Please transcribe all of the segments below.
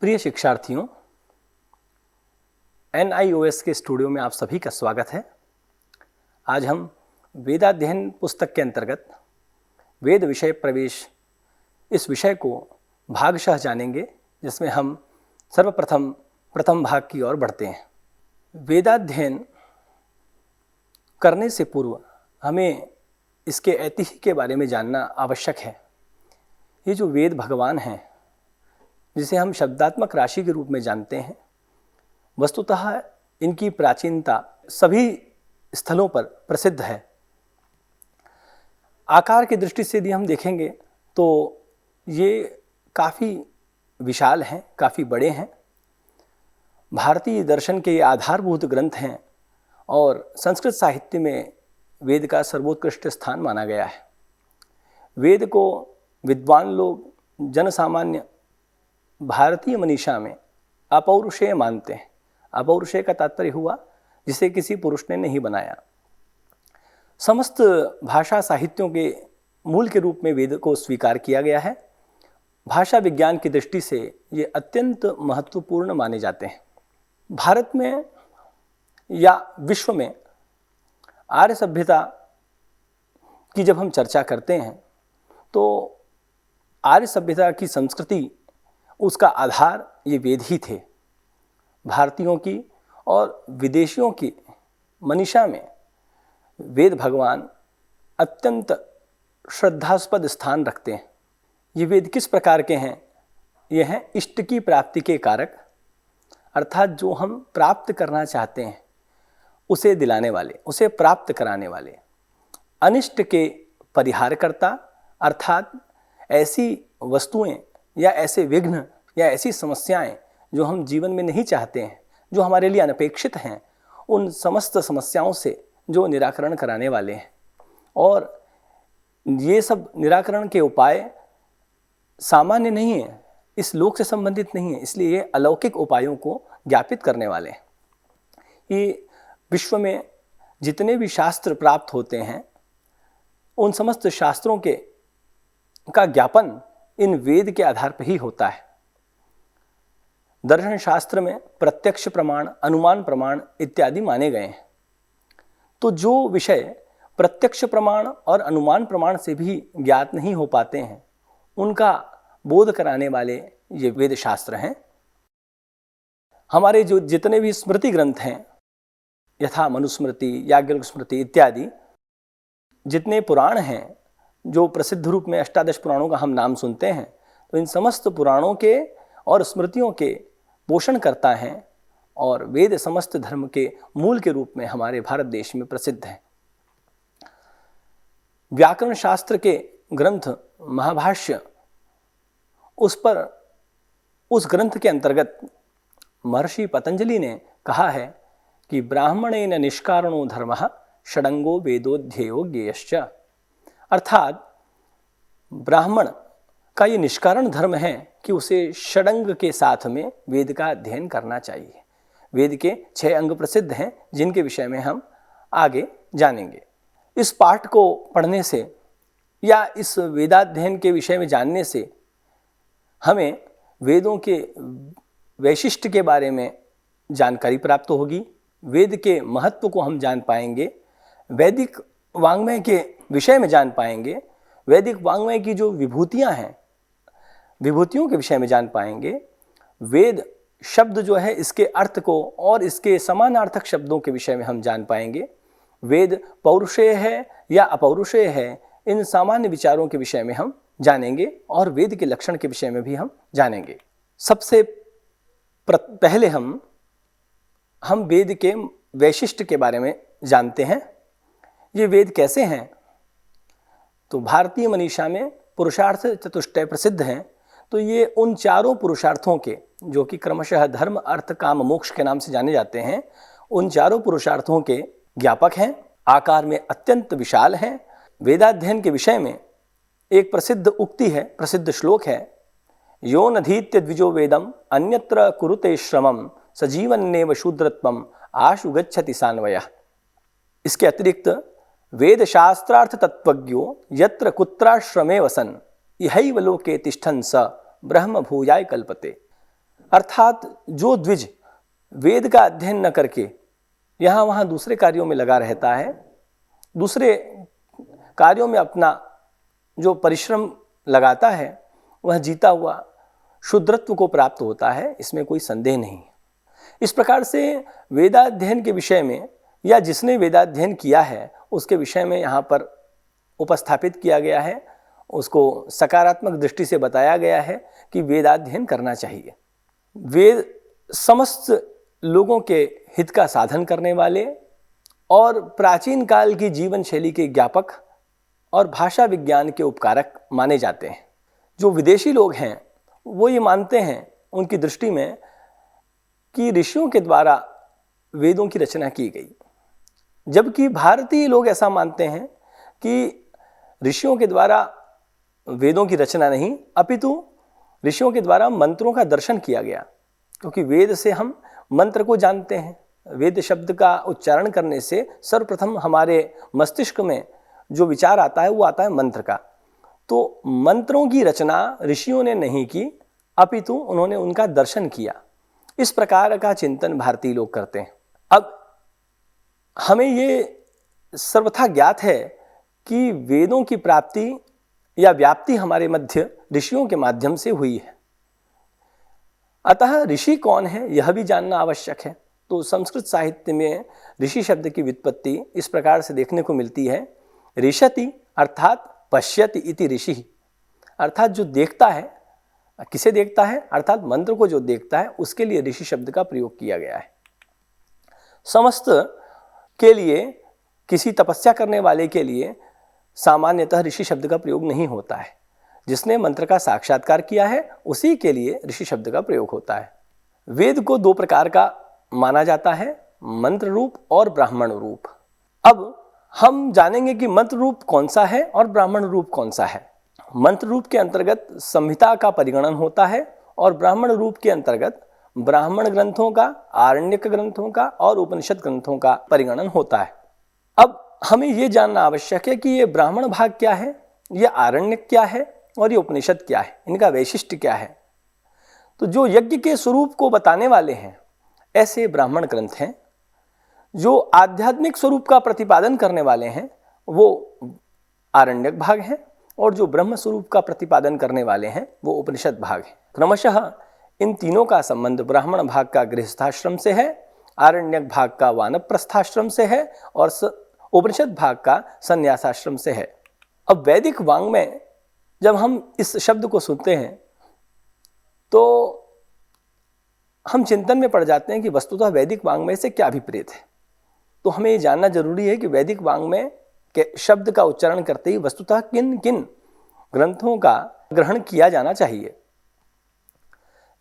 प्रिय शिक्षार्थियों, NIOS के स्टूडियो में आप सभी का स्वागत है। आज हम वेदाध्ययन पुस्तक के अंतर्गत वेद विषय प्रवेश इस विषय को भागशः जानेंगे, जिसमें हम सर्वप्रथम प्रथम भाग की ओर बढ़ते हैं। वेदाध्ययन करने से पूर्व हमें इसके ऐतिह्य के बारे में जानना आवश्यक है। ये जो वेद भगवान हैं, जिसे हम शब्दात्मक राशि के रूप में जानते हैं, वस्तुतः इनकी प्राचीनता सभी स्थलों पर प्रसिद्ध है। आकार की दृष्टि से यदि हम देखेंगे तो ये काफ़ी विशाल हैं, काफ़ी बड़े हैं। भारतीय दर्शन के ये आधारभूत ग्रंथ हैं और संस्कृत साहित्य में वेद का सर्वोत्कृष्ट स्थान माना गया है। वेद को विद्वान लोग, जनसामान्य भारतीय मनीषा में अपौरुषेय मानते हैं। अपौरुषेय का तात्पर्य हुआ जिसे किसी पुरुष ने नहीं बनाया। समस्त भाषा साहित्यों के मूल के रूप में वेद को स्वीकार किया गया है। भाषा विज्ञान की दृष्टि से ये अत्यंत महत्वपूर्ण माने जाते हैं। भारत में या विश्व में आर्य सभ्यता की जब हम चर्चा करते हैं तो आर्य सभ्यता की संस्कृति, उसका आधार ये वेद ही थे। भारतीयों की और विदेशियों की मनीषा में वेद भगवान अत्यंत श्रद्धास्पद स्थान रखते हैं। ये वेद किस प्रकार के हैं? ये हैं इष्ट की प्राप्ति के कारक, अर्थात जो हम प्राप्त करना चाहते हैं उसे दिलाने वाले, उसे प्राप्त कराने वाले। अनिष्ट के परिहार करता, अर्थात ऐसी वस्तुएं या ऐसे विघ्न या ऐसी समस्याएं जो हम जीवन में नहीं चाहते हैं, जो हमारे लिए अनपेक्षित हैं, उन समस्त समस्याओं से जो निराकरण कराने वाले हैं। और ये सब निराकरण के उपाय सामान्य नहीं है, इस लोक से संबंधित नहीं है, इसलिए ये अलौकिक उपायों को ज्ञापित करने वाले हैं। ये विश्व में जितने भी शास्त्र प्राप्त होते हैं, उन समस्त शास्त्रों का ज्ञापन इन वेद के आधार पर ही होता है। दर्शन शास्त्र में प्रत्यक्ष प्रमाण, अनुमान प्रमाण इत्यादि माने गए हैं। तो जो विषय प्रत्यक्ष प्रमाण और अनुमान प्रमाण से भी ज्ञात नहीं हो पाते हैं, उनका बोध कराने वाले ये वेद शास्त्र हैं। हमारे जो जितने भी स्मृति ग्रंथ हैं, यथा मनुस्मृति, याज्ञवल्क्य स्मृति इत्यादि, जितने पुराण हैं जो प्रसिद्ध रूप में अष्टादश पुराणों का हम नाम सुनते हैं, तो इन समस्त पुराणों के और स्मृतियों के पोषण करता है और वेद समस्त धर्म के मूल के रूप में हमारे भारत देश में प्रसिद्ध हैं। व्याकरण शास्त्र के ग्रंथ महाभाष्य, उस ग्रंथ के अंतर्गत महर्षि पतंजलि ने कहा है कि ब्राह्मणेन निष्कारणो धर्मः षडंगो वेदोध्येयो ज्ञेयश्च, अर्थात ब्राह्मण का ये निष्कारण धर्म है कि उसे षडंग के साथ में वेद का अध्ययन करना चाहिए। वेद के 6 अंग प्रसिद्ध हैं, जिनके विषय में हम आगे जानेंगे। इस पाठ को पढ़ने से या इस वेदाध्ययन के विषय में जानने से हमें वेदों के वैशिष्ट्य के बारे में जानकारी प्राप्त होगी। वेद के महत्व को हम जान पाएंगे, वैदिक वाङ्मय के विषय में जान पाएंगे, वैदिक वाङ्मय की जो विभूतियाँ हैं, विभूतियों के विषय में जान पाएंगे। वेद शब्द जो है, इसके अर्थ को और इसके समानार्थक शब्दों के विषय में हम जान पाएंगे। वेद पौरुषेय है या अपौरुषेय है, इन सामान्य विचारों के विषय में हम जानेंगे और वेद के लक्षण के विषय में भी हम जानेंगे। सबसे पहले हम वेद के वैशिष्ट्य के बारे में जानते हैं। ये वेद कैसे हैं? तो भारतीय मनीषा में पुरुषार्थ चतुष्टय प्रसिद्ध हैं। तो ये उन चारों पुरुषार्थों के, जो कि क्रमशः धर्म, अर्थ, काम, मोक्ष के नाम से जाने जाते हैं, उन चारों पुरुषार्थों के ज्ञापक हैं। आकार में अत्यंत विशाल हैं। वेदाध्ययन के विषय में एक प्रसिद्ध उक्ति है, प्रसिद्ध श्लोक है, यो नधीत्य द्विजो वेदम अन्यत्र कुरुते श्रमम सजीवन्नेव शूद्रत्वम आशु गच्छति सान्वयः। इसके अतिरिक्त वेद शास्त्रार्थ तत्वज्ञो यत्र कुत्राश्रमे वसन इहैव लोके तिष्ठन् स ब्रह्म भूयाय कल्पते। अर्थात जो द्विज वेद का अध्ययन न करके यहाँ वहाँ दूसरे कार्यों में लगा रहता है, दूसरे कार्यों में अपना जो परिश्रम लगाता है, वह जीता हुआ शूद्रत्व को प्राप्त होता है, इसमें कोई संदेह नहीं। इस प्रकार से वेदाध्ययन के विषय में या जिसने वेदाध्ययन किया है उसके विषय में यहाँ पर उपस्थापित किया गया है, उसको सकारात्मक दृष्टि से बताया गया है कि वेदाध्ययन करना चाहिए। वेद समस्त लोगों के हित का साधन करने वाले और प्राचीन काल की जीवन शैली के ज्ञापक और भाषा विज्ञान के उपकारक माने जाते हैं। जो विदेशी लोग हैं वो ये मानते हैं उनकी दृष्टि में कि ऋषियों के द्वारा वेदों की रचना की गई, जबकि भारतीय लोग ऐसा मानते हैं कि ऋषियों के द्वारा वेदों की रचना नहीं, अपितु ऋषियों के द्वारा मंत्रों का दर्शन किया गया, क्योंकि वेद से हम मंत्र को जानते हैं। वेद शब्द का उच्चारण करने से सर्वप्रथम हमारे मस्तिष्क में जो विचार आता है वो आता है मंत्र का। तो मंत्रों की रचना ऋषियों ने नहीं की, अपितु उन्होंने उनका दर्शन किया। इस प्रकार का चिंतन भारतीय लोग करते हैं। अब हमें ये सर्वथा ज्ञात है कि वेदों की प्राप्ति या व्याप्ति हमारे मध्य ऋषियों के माध्यम से हुई है। अतः ऋषि कौन है यह भी जानना आवश्यक है। तो संस्कृत साहित्य में ऋषि शब्द की व्युत्पत्ति इस प्रकार से देखने को मिलती है, ऋषति अर्थात पश्यति इति ऋषि, अर्थात जो देखता है। किसे देखता है? अर्थात मंत्र को जो देखता है उसके लिए ऋषि शब्द का प्रयोग किया गया है। समस्त के लिए, किसी तपस्या करने वाले के लिए सामान्यतः ऋषि शब्द का प्रयोग नहीं होता है। जिसने मंत्र का साक्षात्कार किया है उसी के लिए ऋषि शब्द का प्रयोग होता है। वेद को दो प्रकार का माना जाता है, मंत्र रूप और ब्राह्मण रूप। अब हम जानेंगे कि मंत्र रूप कौन सा है और ब्राह्मण रूप कौन सा है। मंत्र रूप के अंतर्गत संहिता का परिगणन होता है और ब्राह्मण रूप के अंतर्गत ब्राह्मण ग्रंथों का, आरण्यक ग्रंथों का और उपनिषद ग्रंथों का परिगणन होता है। अब हमें ये जानना आवश्यक है कि ये ब्राह्मण भाग क्या है, ये आरण्यक क्या है और ये उपनिषद क्या है, इनका वैशिष्ट्य क्या है। तो जो यज्ञ के स्वरूप को बताने वाले हैं ऐसे ब्राह्मण ग्रंथ हैं, जो आध्यात्मिक स्वरूप का प्रतिपादन करने वाले हैं वो आरण्यक भाग हैं, और जो ब्रह्म स्वरूप का प्रतिपादन करने वाले हैं वो उपनिषद भाग है। क्रमशः इन तीनों का संबंध ब्राह्मण भाग का गृहस्थाश्रम से है, आरण्यक भाग का वानप्रस्थाश्रम से है और उपनिषद भाग का संन्यासाश्रम से है। अब वैदिक वाङ्मय जब हम इस शब्द को सुनते हैं तो हम चिंतन में पड़ जाते हैं कि वस्तुतः वैदिक वाङ्मय से क्या अभिप्रेत है। तो हमें ये जानना जरूरी है कि वैदिक वाङ्मय के शब्द का उच्चारण करते ही वस्तुतः किन किन ग्रंथों का ग्रहण किया जाना चाहिए।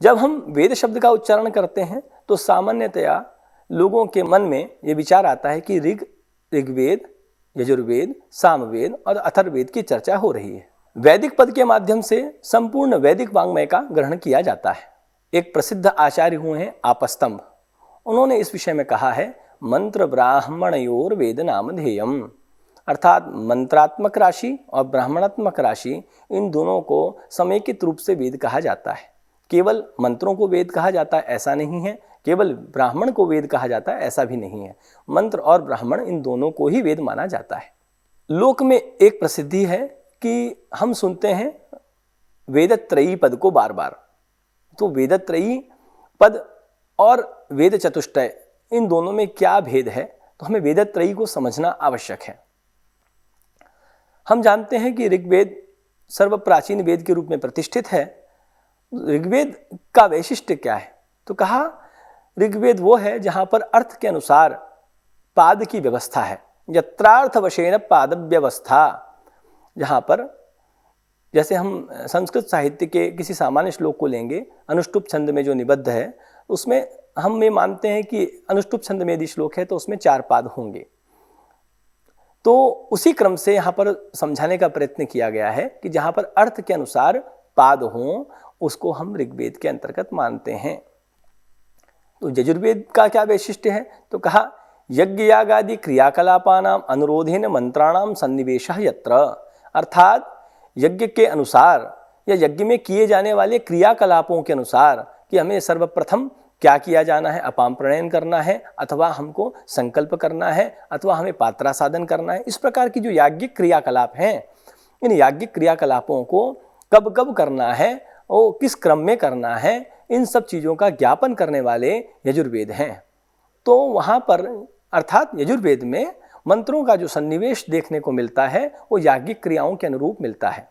जब हम वेद शब्द का उच्चारण करते हैं तो सामान्यतया लोगों के मन में ये विचार आता है कि ऋग्वेद, यजुर्वेद, सामवेद और अथर्ववेद की चर्चा हो रही है। वैदिक पद के माध्यम से संपूर्ण वैदिक वाङ्मय का ग्रहण किया जाता है। एक प्रसिद्ध आचार्य हुए हैं आपस्तंभ, उन्होंने इस विषय में कहा है, मंत्र ब्राह्मणयोर वेद नामधेयम, अर्थात मंत्रात्मक राशि और ब्राह्मणात्मक राशि इन दोनों को समेकित रूप से वेद कहा जाता है। केवल मंत्रों को वेद कहा जाता है ऐसा नहीं है, केवल ब्राह्मण को वेद कहा जाता है ऐसा भी नहीं है। मंत्र और ब्राह्मण इन दोनों को ही वेद माना जाता है। लोक में एक प्रसिद्धि है कि हम सुनते हैं वेदत्रयी पद को बार बार। तो वेदत्रयी पद और वेद चतुष्टय इन दोनों में क्या भेद है, तो हमें वेदत्रयी को समझना आवश्यक है। हम जानते हैं कि ऋग्वेद सर्वप्राचीन वेद के रूप में प्रतिष्ठित है। ऋग्वेद का वैशिष्ट्य क्या है, तो कहा ऋग्वेद वो है जहाँ पर अर्थ के अनुसार पाद की व्यवस्था है, यत्रार्थवशेन पाद व्यवस्था। जहाँ पर जैसे हम संस्कृत साहित्य के किसी सामान्य श्लोक को लेंगे, अनुष्टुप छंद में जो निबद्ध है उसमें हम ये मानते हैं कि अनुष्टुप छंद में यदि श्लोक है तो उसमें 4 पाद होंगे। तो उसी क्रम से यहाँ पर समझाने का प्रयत्न किया गया है कि जहाँ पर अर्थ के अनुसार पाद हों उसको हम ऋग्वेद के अंतर्गत मानते हैं। तो यजुर्वेद का क्या वैशिष्ट्य है, तो कहा यज्ञ यागादि क्रियाकलापानाम अनुरोधेन मंत्राणाम सन्निवेशः यत्र, अर्थात यज्ञ के अनुसार या यज्ञ में किए जाने वाले क्रियाकलापों के अनुसार कि हमें सर्वप्रथम क्या किया जाना है, अपाम प्रणयन करना है अथवा हमको संकल्प करना है अथवा हमें पात्रा साधन करना है। इस प्रकार की जो याज्ञिक क्रियाकलाप हैं, इन याज्ञिक क्रियाकलापों को कब कब करना है और किस क्रम में करना है, इन सब चीज़ों का ज्ञापन करने वाले यजुर्वेद हैं। तो वहाँ पर अर्थात यजुर्वेद में मंत्रों का जो सन्निवेश देखने को मिलता है वो याज्ञिक क्रियाओं के अनुरूप मिलता है।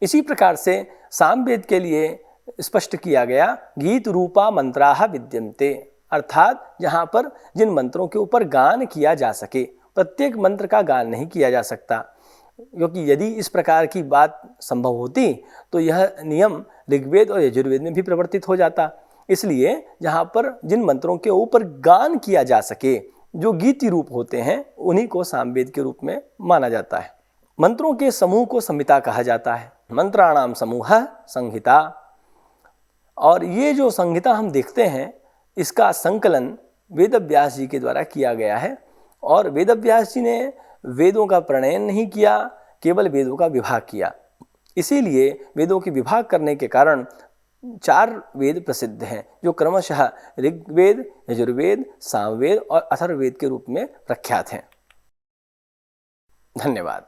इसी प्रकार से सामवेद के लिए स्पष्ट किया गया गीत रूपा मंत्राः विद्यन्ते, अर्थात जहाँ पर जिन मंत्रों के ऊपर गान किया जा सके। प्रत्येक मंत्र का गान नहीं किया जा सकता, क्योंकि यदि इस प्रकार की बात संभव होती तो यह नियम ऋग्वेद और यजुर्वेद में भी प्रवर्तित हो जाता। इसलिए जहाँ पर जिन मंत्रों के ऊपर गान किया जा सके, जो गीति रूप होते हैं, उन्हीं को सामवेद के रूप में माना जाता है। मंत्रों के समूह को संहिता कहा जाता है। मंत्राणाम समूह संहिता। और ये जो संहिता हम देखते हैं, इसका संकलन वेदव्यास जी के द्वारा किया गया है। और वेदव्यास जी ने वेदों का प्रणयन नहीं किया, केवल वेदों का विभाग किया। इसीलिए वेदों के विभाग करने के कारण 4 वेद प्रसिद्ध हैं, जो क्रमशः ऋग्वेद, यजुर्वेद, सामवेद और अथर्ववेद के रूप में प्रख्यात हैं। धन्यवाद।